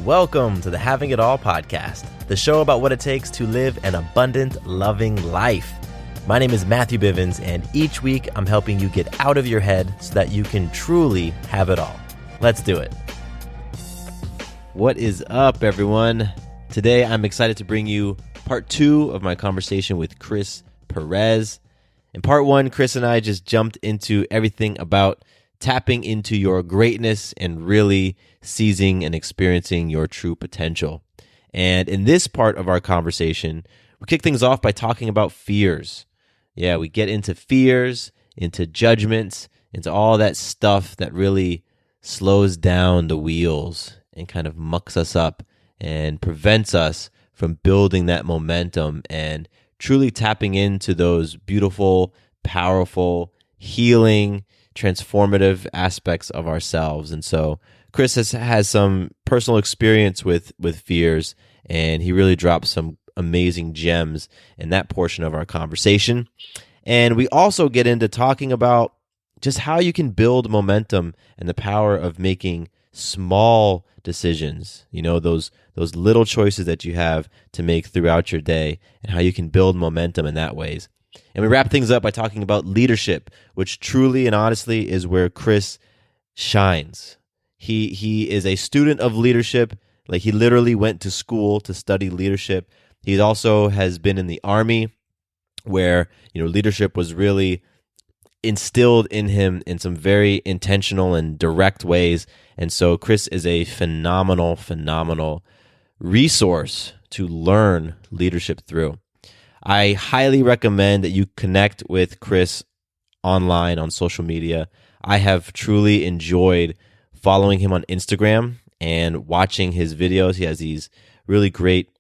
Welcome to the Having It All podcast, the show about what it takes to live an abundant, loving life. My name is Matthew Bivens, and each week I'm helping you get out of your head so that you can truly have it all. Let's do it. What is up, everyone? Today I'm excited to bring you part 2 of my conversation with Chris Perez. In part 1, Chris and I just jumped into everything about tapping into your greatness and really seizing and experiencing your true potential. And in this part of our conversation, we kick things off by talking about fears. Yeah, we get into fears, into judgments, into all that stuff that really slows down the wheels and kind of mucks us up and prevents us from building that momentum and truly tapping into those beautiful, powerful, healing, transformative aspects of ourselves. And so Chris has some personal experience with fears, and he really drops some amazing gems in that portion of our conversation. And we also get into talking about just how you can build momentum and the power of making small decisions, those little choices that you have to make throughout your day, and how you can build momentum in that ways. And we wrap things up by talking about leadership, which truly and honestly is where Chris shines. He is a student of leadership. Like, he literally went to school to study leadership. He also has been in the Army, where leadership was really instilled in him in some very intentional and direct ways. And so Chris is a phenomenal resource to learn leadership through. I highly recommend that you connect with Chris online on social media. I have truly enjoyed following him on Instagram and watching his videos. He has these really great,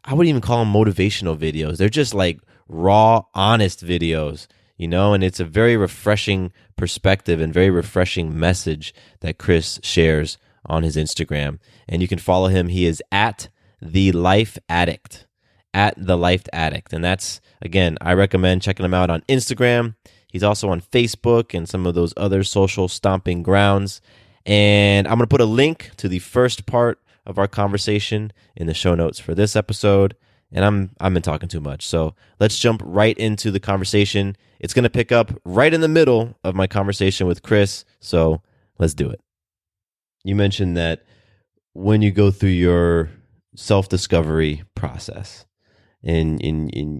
I wouldn't even call them motivational videos. They're just like raw, honest videos, and it's a very refreshing perspective and very refreshing message that Chris shares on his Instagram. And you can follow him. He is at The Life Addict. And that's, again, I recommend checking him out on Instagram. He's also on Facebook and some of those other social stomping grounds. And I'm going to put a link to the first part of our conversation in the show notes for this episode. And I've been talking too much, so let's jump right into the conversation. It's going to pick up right in the middle of my conversation with Chris, so let's do it. You mentioned that when you go through your self-discovery process, and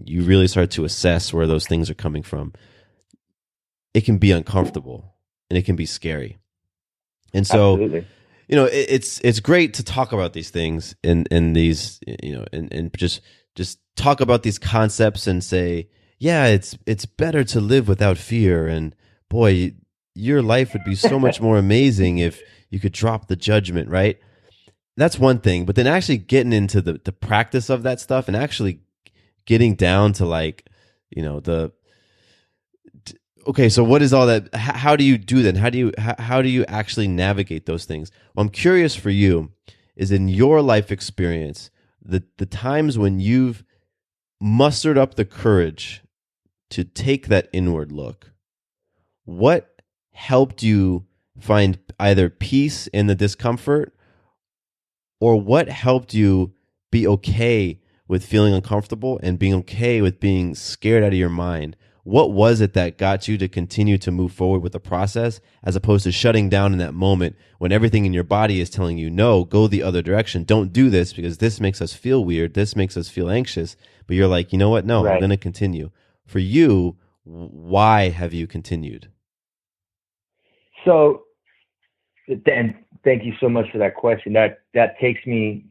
you really start to assess where those things are coming from, it can be uncomfortable and it can be scary. And so, Absolutely. It's great to talk about these things and these, and just talk about these concepts and say, yeah, it's better to live without fear. And boy, your life would be so much more amazing if you could drop the judgment, right? That's one thing. But then actually getting into the practice of that stuff and actually getting down to okay, so what is all that? How do you do that? How do you actually navigate those things? Well, I'm curious for you, is in your life experience, the times when you've mustered up the courage to take that inward look, what helped you find either peace in the discomfort, or what helped you be okay with feeling uncomfortable and being okay with being scared out of your mind? What was it that got you to continue to move forward with the process, as opposed to shutting down in that moment when everything in your body is telling you, no, go the other direction. Don't do this because this makes us feel weird. This makes us feel anxious. But you're like, you know what? No, Right. I'm going to continue. For you, why have you continued? So, and thank you so much for that question. That takes me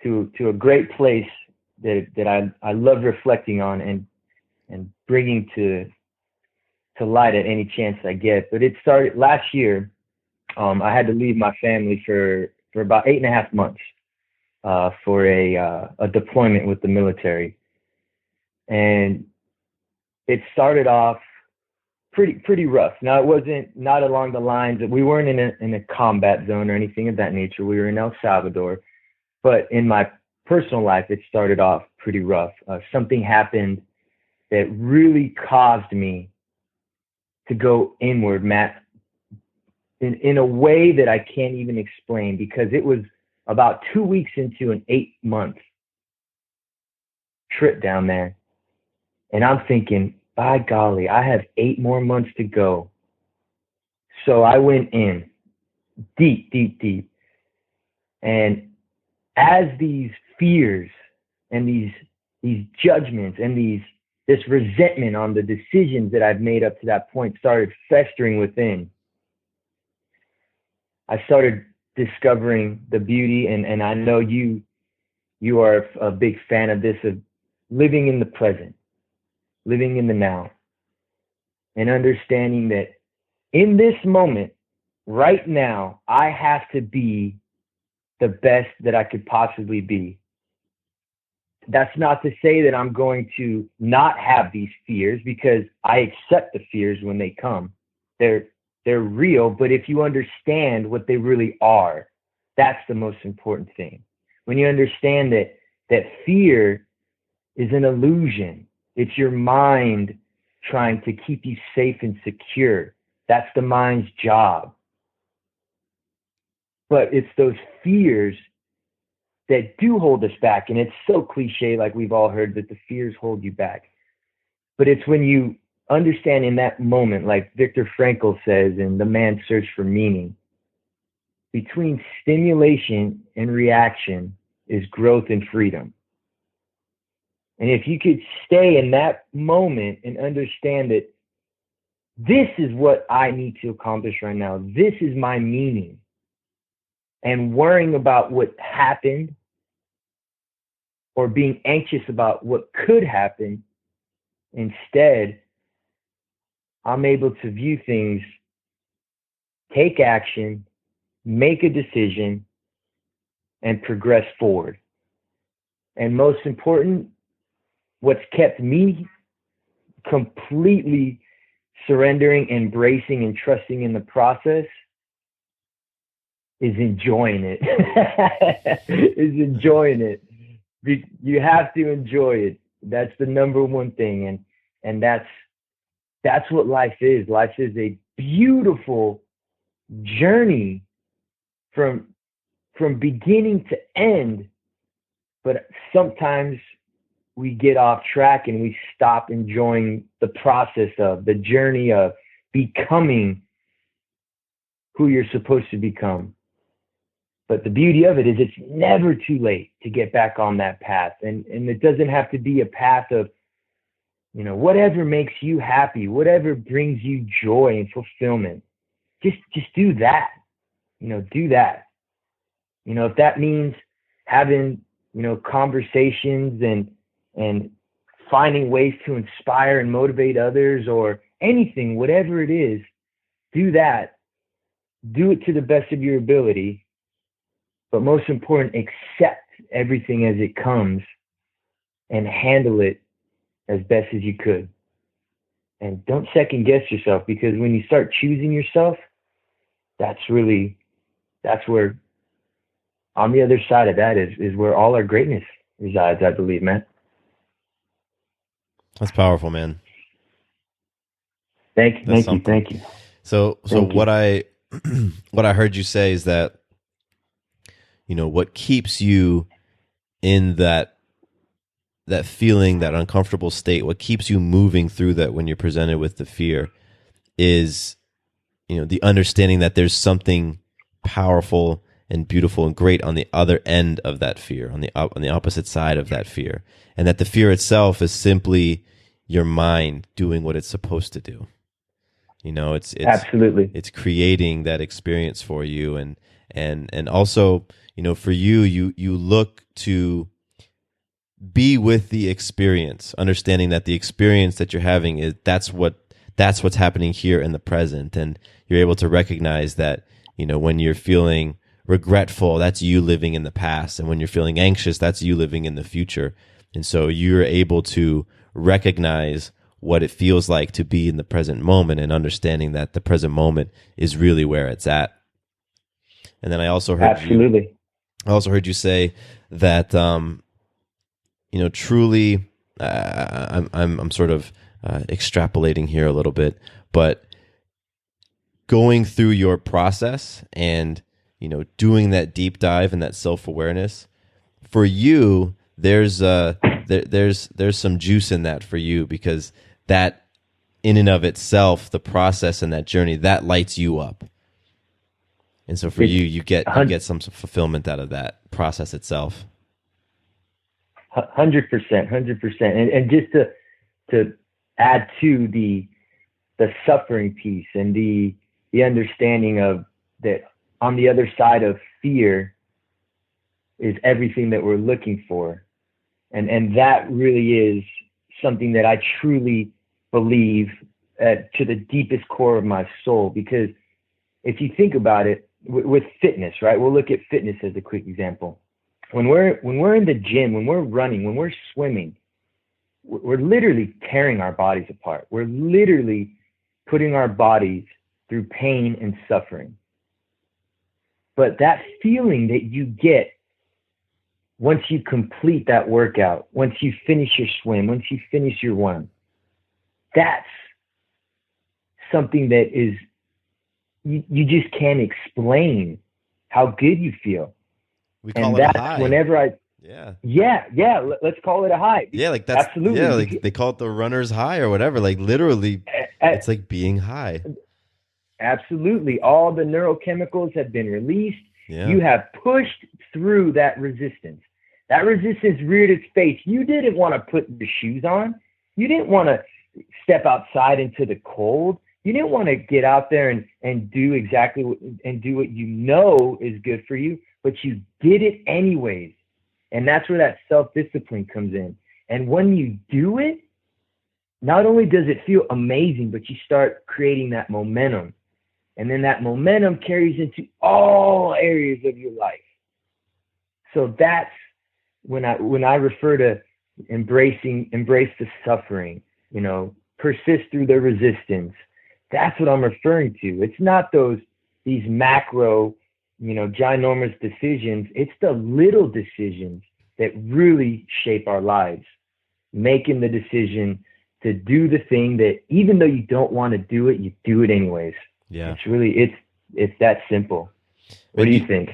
to a great place that I love reflecting on and bringing to light at any chance I get. But it started last year. I had to leave my family for about 8.5 months for a deployment with the military, and it started off pretty rough. Now, it wasn't not along the lines that we weren't in a combat zone or anything of that nature. We were in El Salvador, but in my personal life, it started off pretty rough. Something happened that really caused me to go inward, Matt, in a way that I can't even explain, because it was about 2 weeks into an 8-month trip down there. And I'm thinking, by golly, I have 8 more months to go. So I went in deep, deep, deep. And as these fears and these judgments and this resentment on the decisions that I've made up to that point started festering within, I started discovering the beauty, and I know you are a big fan of this, of living in the present, living in the now, and understanding that in this moment, right now, I have to be the best that I could possibly be. That's not to say that I'm going to not have these fears, because I accept the fears when they come. They're real, but if you understand what they really are, that's the most important thing. When you understand that fear is an illusion, it's your mind trying to keep you safe and secure. That's the mind's job. But it's those fears that do hold us back. And it's so cliche, like we've all heard, that the fears hold you back. But it's when you understand in that moment, like Viktor Frankl says in The Man's Search for Meaning, between stimulation and reaction is growth and freedom. And if you could stay in that moment and understand that this is what I need to accomplish right now, this is my meaning, and worrying about what happened or being anxious about what could happen, instead, I'm able to view things, take action, make a decision, and progress forward. And most important, what's kept me completely surrendering, embracing, and trusting in the process is enjoying it. Is enjoying it. You have to enjoy it. That's the number one thing. And that's what life is. Life is a beautiful journey from beginning to end. But sometimes we get off track and we stop enjoying the process of the journey of becoming who you're supposed to become. But the beauty of it is it's never too late to get back on that path. And it doesn't have to be a path of, whatever makes you happy, whatever brings you joy and fulfillment. Just do that. Do that. If that means having, conversations and finding ways to inspire and motivate others, or anything, whatever it is, do that. Do it to the best of your ability. But most important, accept everything as it comes and handle it as best as you could. And don't second guess yourself, because when you start choosing yourself, that's where, on the other side of that is where all our greatness resides, I believe, man. That's powerful, man. Thank you. So what I heard you say is that, what keeps you in that feeling, that uncomfortable state, what keeps you moving through that when you're presented with the fear is, the understanding that there's something powerful and beautiful and great on the other end of that fear, on the opposite side of that fear, and that the fear itself is simply your mind doing what it's supposed to do. It's absolutely, it's creating that experience for you, and also, for you look to be with the experience, understanding that the experience that you're having is that's what's happening here in the present, and you're able to recognize that, when you're feeling regretful, that's you living in the past, and when you're feeling anxious, that's you living in the future. And so you're able to recognize what it feels like to be in the present moment, and understanding that the present moment is really where it's at. And then I also heard you say that truly, I'm sort of extrapolating here a little bit, but going through your process and doing that deep dive and that self-awareness. For you, there's some juice in that for you, because that in and of itself, the process and that journey, that lights you up. And so for you get some fulfillment out of that process itself. 100%, 100%. And just to add to the suffering piece and the understanding of that, on the other side of fear is everything that we're looking for. And that really is something that I truly believe to the deepest core of my soul. Because if you think about it, with fitness, right? We'll look at fitness as a quick example. When we're in the gym, when we're running, when we're swimming, we're literally tearing our bodies apart. We're literally putting our bodies through pain and suffering. But that feeling that you get once you complete that workout, once you finish your swim, once you finish your run, that's something that is, you just can't explain how good you feel. We call it a high. Whenever yeah, let's call it a high. Yeah, like that's absolutely. Yeah, like they call it the runner's high or whatever. Like literally, it's like being high. Absolutely, all the neurochemicals have been released. Yeah. You have pushed through that resistance. That resistance reared its face. You didn't want to put your shoes on. You didn't want to step outside into the cold. You didn't want to get out there and do exactly what you know is good for you, but you did it anyways. And that's where that self-discipline comes in. And when you do it, not only does it feel amazing, but you start creating that momentum. And then that momentum carries into all areas of your life. So that's when I refer to embrace the suffering, persist through the resistance. That's what I'm referring to. It's not these macro, ginormous decisions. It's the little decisions that really shape our lives. Making the decision to do the thing that even though you don't want to do it, you do it anyways. Yeah. It's that simple. What do you think?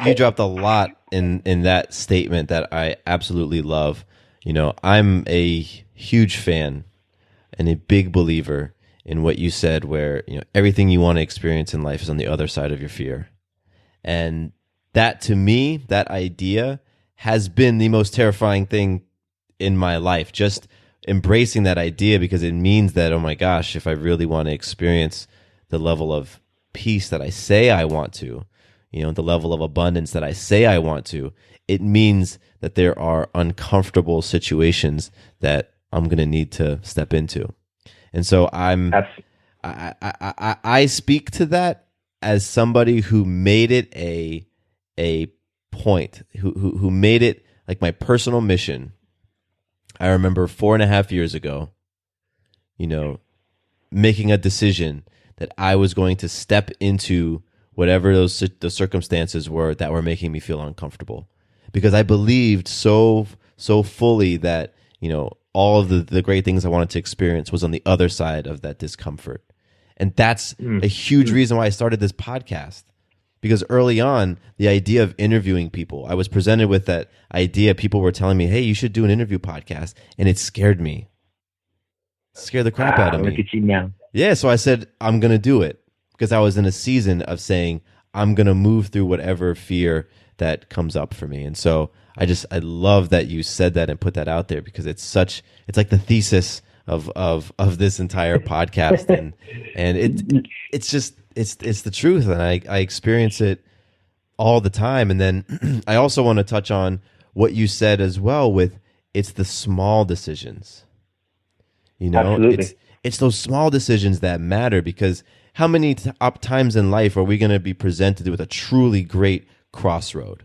you dropped a lot in that statement that I absolutely love. I'm a huge fan and a big believer in what you said, where everything you want to experience in life is on the other side of your fear. And that, to me, that idea has been the most terrifying thing in my life. Just embracing that idea, because it means that, oh my gosh, if I really want to experience the level of peace that I say I want to, the level of abundance that I say I want to, it means that there are uncomfortable situations that I'm going to need to step into. And so I speak to that as somebody who made it a point, who made it like my personal mission. I remember 4.5 years ago, making a decision that I was going to step into whatever the circumstances were that were making me feel uncomfortable, because I believed so fully that all of the great things I wanted to experience was on the other side of that discomfort. And that's a huge reason why I started this podcast, because early on, the idea of interviewing people, I was presented with that idea. People were telling me, hey, you should do an interview podcast. And it scared me. It scared the crap out of me. Look at you now. Yeah, so I said, I'm going to do it, because I was in a season of saying, I'm going to move through whatever fear that comes up for me. And so I love that you said that and put that out there, because it's like the thesis of this entire podcast. And it's the truth. And I experience it all the time. And then I also want to touch on what you said as well with, it's the small decisions. Absolutely. It's those small decisions that matter, because how many times in life are we going to be presented with a truly great crossroad?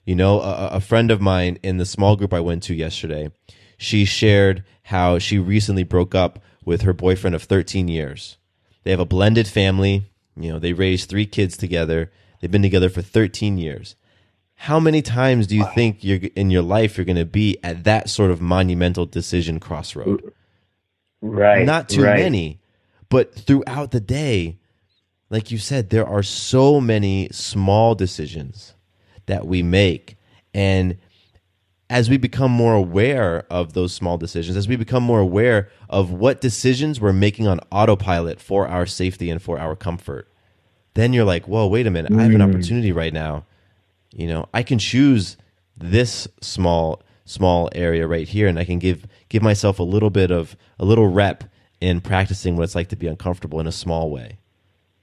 A friend of mine in the small group I went to yesterday, she shared how she recently broke up with her boyfriend of 13 years. They have a blended family. They raised 3 kids together. They've been together for 13 years. How many times do you think in your life you're going to be at that sort of monumental decision crossroad? Right. Not too many. But throughout the day, like you said, there are so many small decisions that we make. And as we become more aware of those small decisions, as we become more aware of what decisions we're making on autopilot for our safety and for our comfort, then you're like, whoa, wait a minute, I have an opportunity right now. You know, I can choose this small area right here, and I can give myself a little rep in practicing what it's like to be uncomfortable in a small way.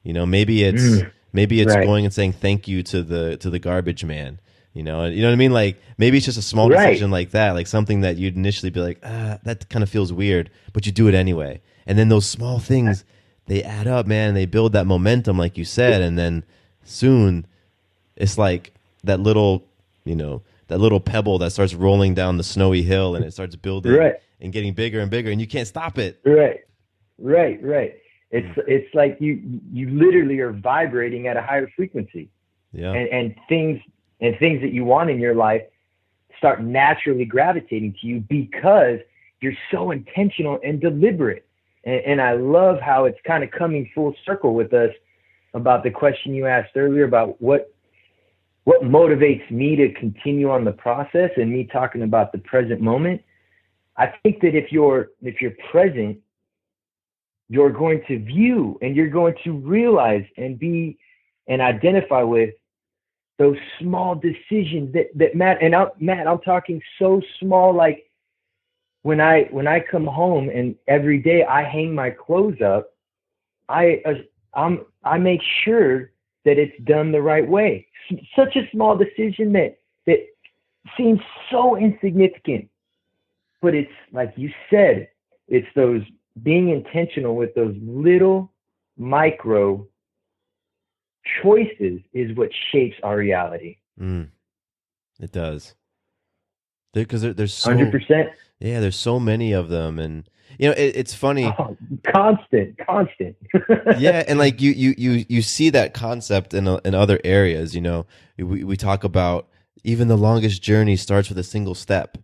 You know, maybe it's Right. going and saying thank you to the garbage man. You know what I mean? Like maybe it's just a small Right. decision like that, like something that you'd initially be like, that kind of feels weird, but you do it anyway. And then those small things, they add up, man, and they build that momentum, like you said. And then soon it's like that little pebble that starts rolling down the snowy hill, and it starts building Right. and getting bigger and bigger, and you can't stop it. Right. It's like you literally are vibrating at a higher frequency. Yeah. And things that you want in your life start naturally gravitating to you because you're so intentional and deliberate. And I love how it's kind of coming full circle with us about the question you asked earlier about what motivates me to continue on the process, and me talking about the present moment. I think that if you're present, you're going to view and you're going to realize and be and identify with those small decisions that Matt, I'm talking so small, like when I come home and every day I hang my clothes up, I make sure that it's done the right way. Such a small decision that seems so insignificant, but it's like you said, it's those being intentional with those little micro choices is what shapes our reality. It does. Because there's so 100%. Yeah, there's so many of them, and you know it's funny. Constant. Yeah, and like you see that concept in other areas. You know, we talk about even the longest journey starts with a single step,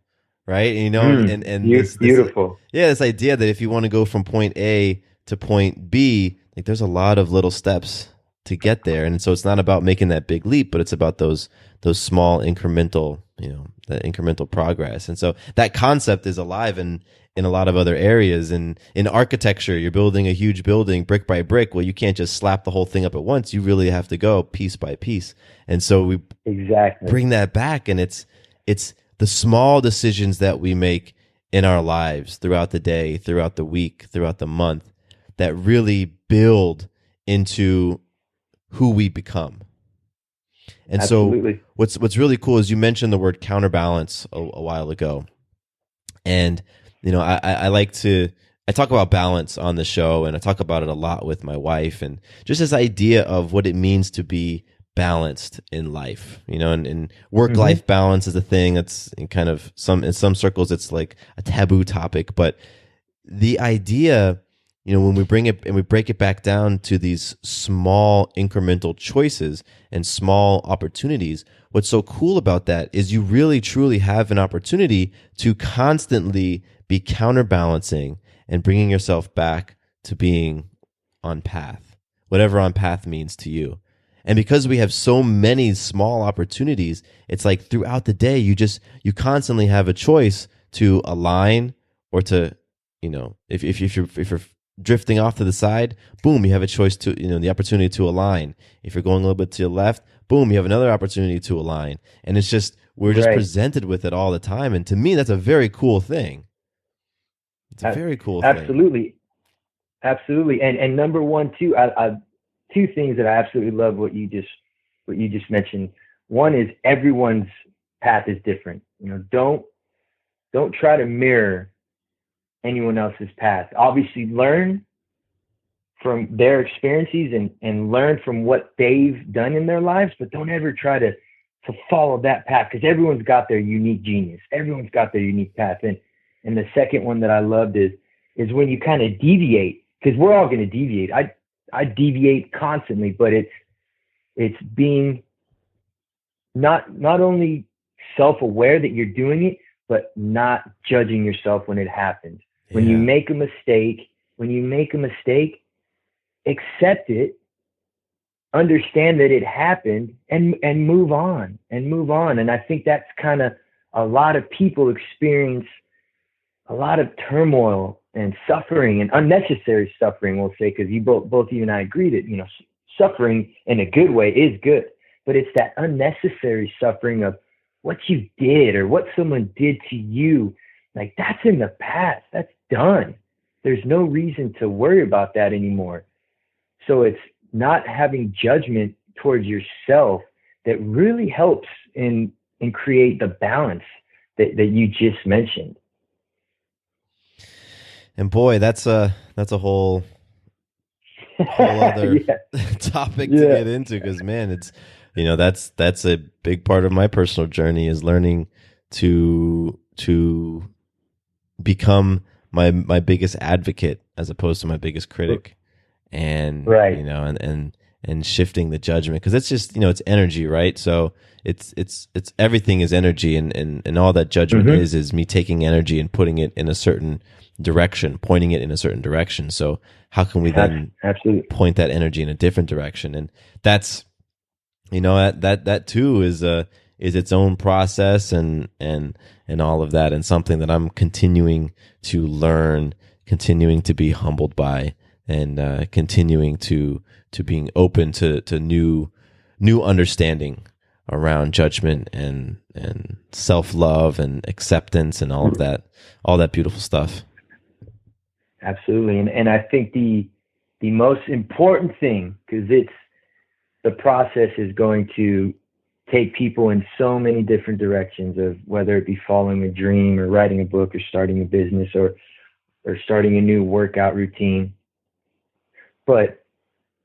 right? And, you know, and this beautiful. This idea that if you want to go from point A to point B, like there's a lot of little steps to get there, and so it's not about making that big leap, but it's about those small incremental, that incremental progress. And so that concept is alive in a lot of other areas. And in architecture, you're building a huge building brick by brick. Well, you can't just slap the whole thing up at once. You really have to go piece by piece. And so we bring that back, and it's the small decisions that we make in our lives throughout the day, throughout the week, throughout the month, that really build into who we become. And Absolutely. So what's really cool is you mentioned the word counterbalance a while ago. And, I talk about balance on the show, and I talk about it a lot with my wife, and just this idea of what it means to be balanced in life, and work-life balance is a thing that's in some circles, it's like a taboo topic, but the idea, when we bring it and we break it back down to these small incremental choices and small opportunities, what's so cool about that is you really truly have an opportunity to constantly be counterbalancing and bringing yourself back to being on path, whatever on path means to you. And because we have so many small opportunities, it's like throughout the day, you constantly have a choice to align or to, if you're drifting off to the side, boom, you have a choice to, the opportunity to align. If you're going a little bit to the left, boom, you have another opportunity to align. And it's just, we're just presented with it all the time. And to me, that's a very cool thing. It's a very cool thing. Absolutely. And number one, too, I two things that I absolutely love what you just mentioned. One is everyone's path is different. Don't try to mirror anyone else's path. Obviously learn from their experiences and learn from what they've done in their lives, but don't ever try to follow that path, because everyone's got their unique genius. Everyone's got their unique path. And the second one that I loved is when you kind of deviate, because we're all going to deviate. I deviate constantly, but it's being not only self-aware that you're doing it, but not judging yourself when it happens. Yeah. When you make a mistake, accept it understand that it happened and move on and move on. And I think that's kind of a lot of people experience a lot of turmoil and suffering and unnecessary suffering, we'll say, because you both you and I agree that, you know, suffering in a good way is good, but it's that unnecessary suffering of what you did or what someone did to you. Like, that's in the past. That's done. There's no reason to worry about that anymore. So it's not having judgment towards yourself that really helps in create the balance that you just mentioned. And boy, that's a whole other topic to get into, because man, it's, you know, that's a big part of my personal journey, is learning to become my biggest advocate as opposed to my biggest critic. And you know, and shifting the judgment, because it's just, you know, it's energy, right? So it's everything is energy, and all that judgment is me taking energy and putting it in a certain direction, pointing it in a certain direction. So how can we then point that energy in a different direction? And that's, you know, that too is its own process and all of that, and something that I'm continuing to learn, continuing to be humbled by, and continuing to being open to new understanding around judgment and self-love and acceptance and all of that beautiful stuff. Absolutely. And I think the most important thing, because the process is going to take people in so many different directions, of whether it be following a dream or writing a book or starting a business or starting a new workout routine. But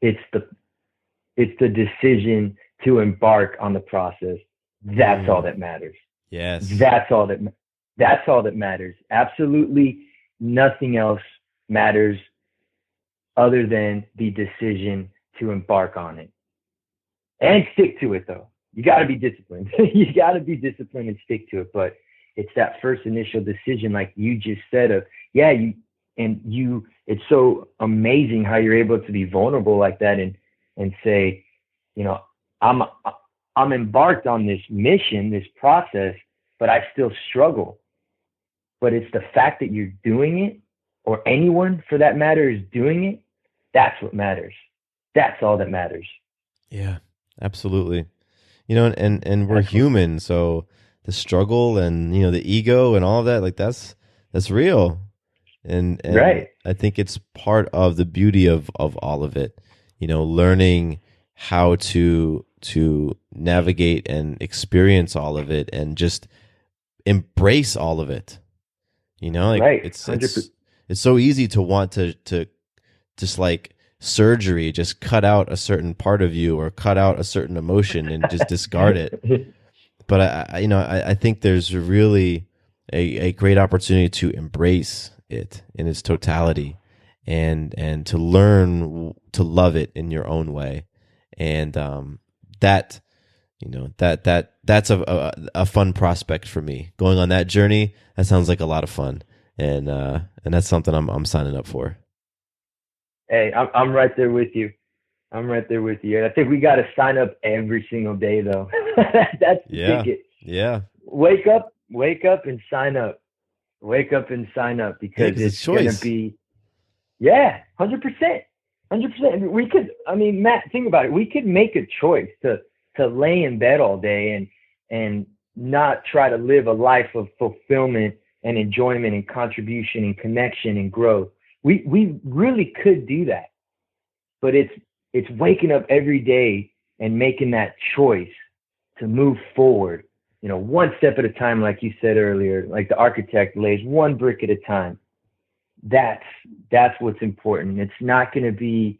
it's the decision to embark on the process. That's all that matters. Yes. That's all that matters. Absolutely nothing else matters other than the decision to embark on it. And stick to it, though. You got to be disciplined. You got to be disciplined and stick to it. But it's that first initial decision, like you just said, of, it's so amazing how you're able to be vulnerable like that and say, you know, I'm embarked on this mission, this process, but I still struggle. But it's the fact that you're doing it, or anyone for that matter is doing it. That's what matters. That's all that matters. Yeah, absolutely. You know, and we're human, so the struggle and, you know, the ego and all of that, like that's real. And right. I think it's part of the beauty of all of it, you know, learning how to navigate and experience all of it and just embrace all of it. You know, like right. it's so easy to want to just like surgery, just cut out a certain part of you or cut out a certain emotion and just discard it. But I think there's really a great opportunity to embrace it in its totality and to learn to love it in your own way. And that's a fun prospect for me. Going on that journey, that sounds like a lot of fun. And that's something I'm signing up for. Hey, I'm right there with you. And I think we got to sign up every single day, though. That's the ticket. Yeah. Wake up and sign up. Because it's going to be, 100%. 100%. Matt, think about it. We could make a choice to lay in bed all day and not try to live a life of fulfillment and enjoyment and contribution and connection and growth. We really could do that, but it's waking up every day and making that choice to move forward, you know, one step at a time, like you said earlier, like the architect lays one brick at a time. That's what's important. It's not going to be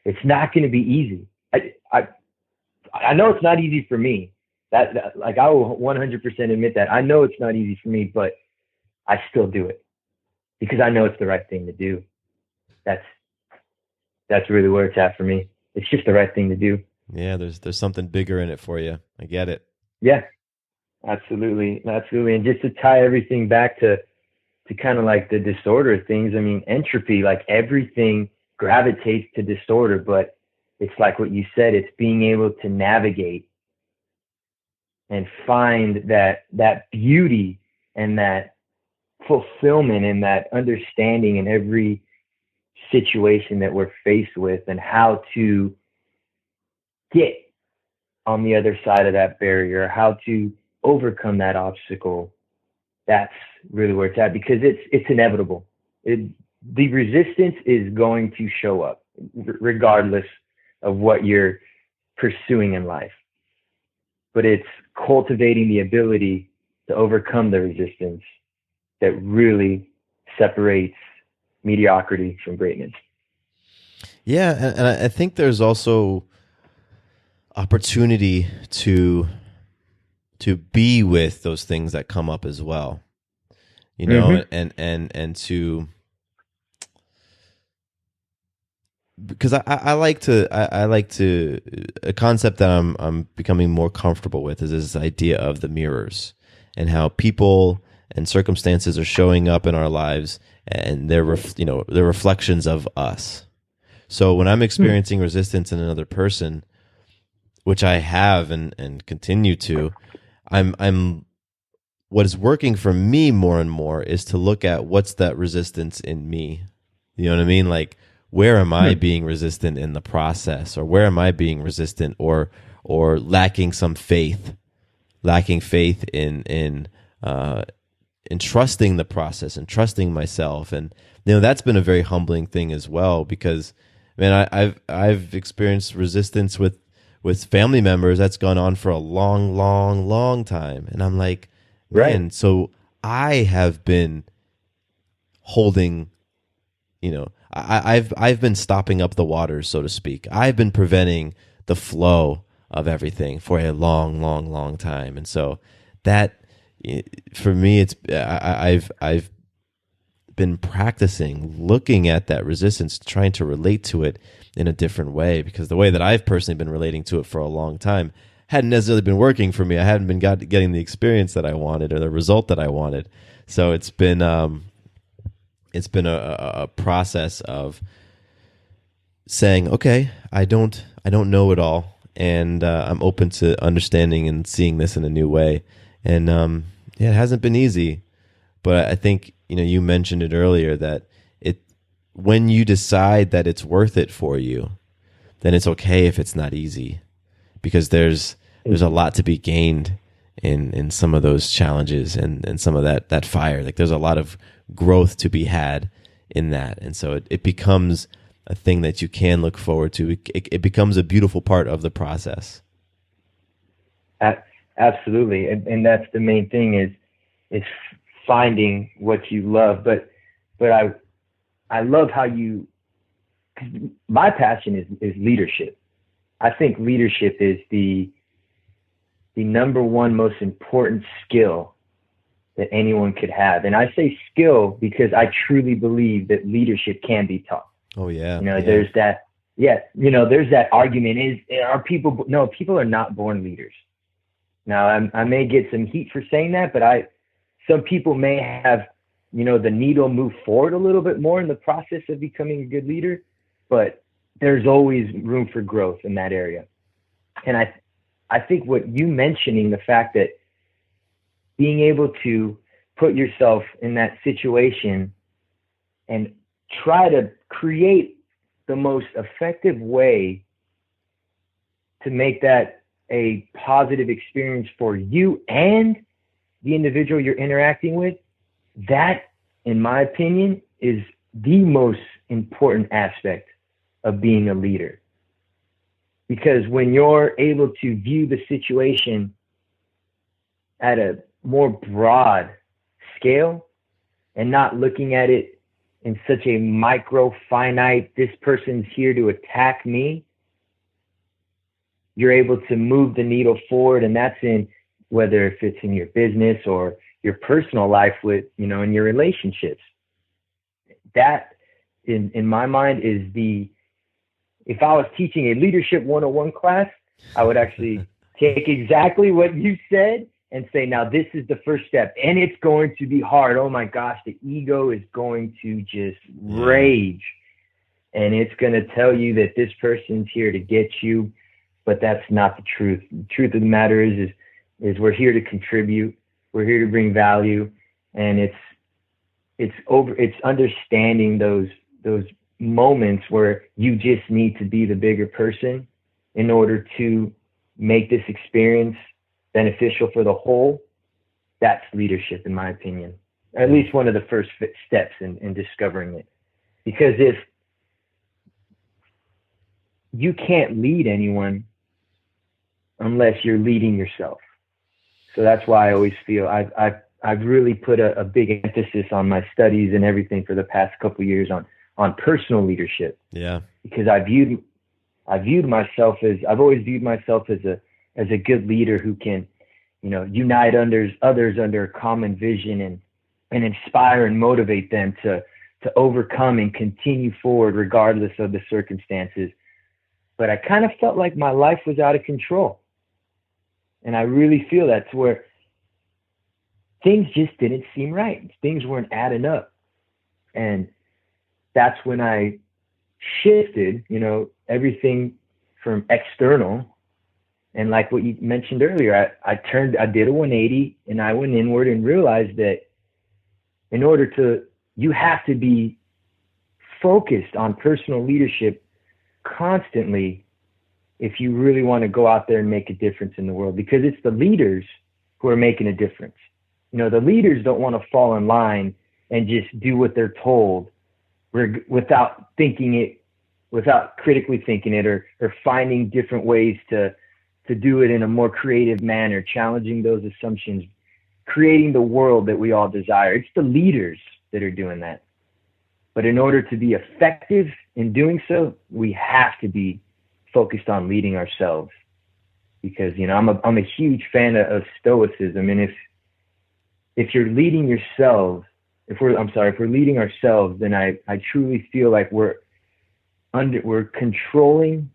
easy. I know it's not easy for me. That like, I will 100% admit that. I know it's not easy for me, but I still do it because I know it's the right thing to do. That's really where it's at for me. It's just the right thing to do. Yeah, there's something bigger in it for you. I get it. Yeah, absolutely. And just to tie everything back to kind of like the disorder things, I mean, entropy, like everything gravitates to disorder, but it's like what you said, it's being able to navigate and find that beauty and that fulfillment and that understanding in every situation that we're faced with, and how to get on the other side of that barrier, how to overcome that obstacle. That's really where it's at, because it's inevitable. The resistance is going to show up regardless of what you're pursuing in life. But it's cultivating the ability to overcome the resistance that really separates mediocrity from greatness. Yeah, and I think there's also opportunity to be with those things that come up as well, you know, and to, because I like to a concept that I'm becoming more comfortable with is this idea of the mirrors, and how people and circumstances are showing up in our lives, and they're reflections of us. So when I'm experiencing resistance in another person, which I have and continue to, I'm what is working for me more and more is to look at what's that resistance in me. You know what I mean? Like, where am I being resistant in the process, or where am I being resistant or lacking faith in trusting the process and trusting myself. And that's been a very humbling thing as well, because man, I've experienced resistance with family members that's gone on for a long time, and I'm like, man, right. So I have been holding, I've been stopping up the waters, so to speak. I've been preventing the flow of everything for a long time, and so that, for me, it's I've been practicing looking at that resistance, trying to relate to it in a different way, because the way that I've personally been relating to it for a long time hadn't necessarily been working for me. I hadn't been getting the experience that I wanted or the result that I wanted. So it's been a process of saying, okay, I don't know it all, and I'm open to understanding and seeing this in a new way. And it hasn't been easy, but I think you mentioned it earlier that when you decide that it's worth it for you, then it's okay if it's not easy, because there's a lot to be gained in some of those challenges and some of that fire. Like, there's a lot of growth to be had in that, and so it becomes a thing that you can look forward to. It becomes a beautiful part of the process. Absolutely, and that's the main thing is finding what you love. But I love how my passion is leadership. I think leadership is the number one most important skill that anyone could have. And I say skill because I truly believe that leadership can be taught. Oh yeah. There's that. Yeah. There's that argument people are not born leaders. Now I may get some heat for saying that, but some people may have, the needle move forward a little bit more in the process of becoming a good leader, but there's always room for growth in that area. And I think what you mentioning, the fact that being able to put yourself in that situation and try to create the most effective way to make that a positive experience for you and the individual you're interacting with, that, in my opinion, is the most important aspect of being a leader. Because when you're able to view the situation at a more broad scale and not looking at it in such a micro, finite, this person's here to attack me, you're able to move the needle forward. And that's in whether if it's in your business or your personal life with, in your relationships. That, in my mind, is if I was teaching a leadership 101 class, I would actually take exactly what you said and say, now this is the first step, and it's going to be hard. Oh my gosh, the ego is going to just rage. and it's going to tell you that this person's here to get you, but that's not the truth. The truth of the matter is we're here to contribute. We're here to bring value, and it's understanding those moments where you just need to be the bigger person in order to make this experience beneficial for the whole. That's leadership, in my opinion. At least one of the first steps in discovering it. Because if you can't lead anyone unless you're leading yourself. So that's why I always feel I've really put a big emphasis on my studies and everything for the past couple of years on personal leadership. Yeah. Because I've always viewed myself as a good leader who can, unite others under a common vision and inspire and motivate them to overcome and continue forward regardless of the circumstances. But I kind of felt like my life was out of control. And I really feel that's where things just didn't seem right. Things weren't adding up. And that's when I shifted, everything from external. And like what you mentioned earlier, I did a 180 and I went inward and realized that you have to be focused on personal leadership constantly if you really want to go out there and make a difference in the world, because it's the leaders who are making a difference. The leaders don't want to fall in line and just do what they're told without critically thinking it or finding different ways to do it in a more creative manner, challenging those assumptions, creating the world that we all desire. It's the leaders that are doing that. But in order to be effective in doing so, we have to be focused on leading ourselves. Because, I'm a huge fan of stoicism. And if you're leading yourselves, if we're leading ourselves, then I truly feel like we're controlling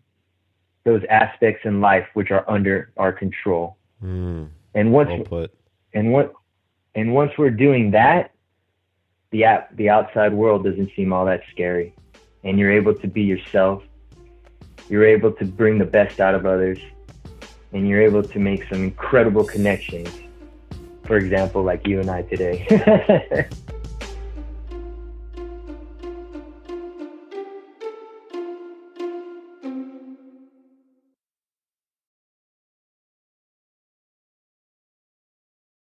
those aspects in life which are under our control. And once we're doing that, the outside world doesn't seem all that scary, and you're able to be yourself. You're able to bring the best out of others, and you're able to make some incredible connections. For example, like you and I today.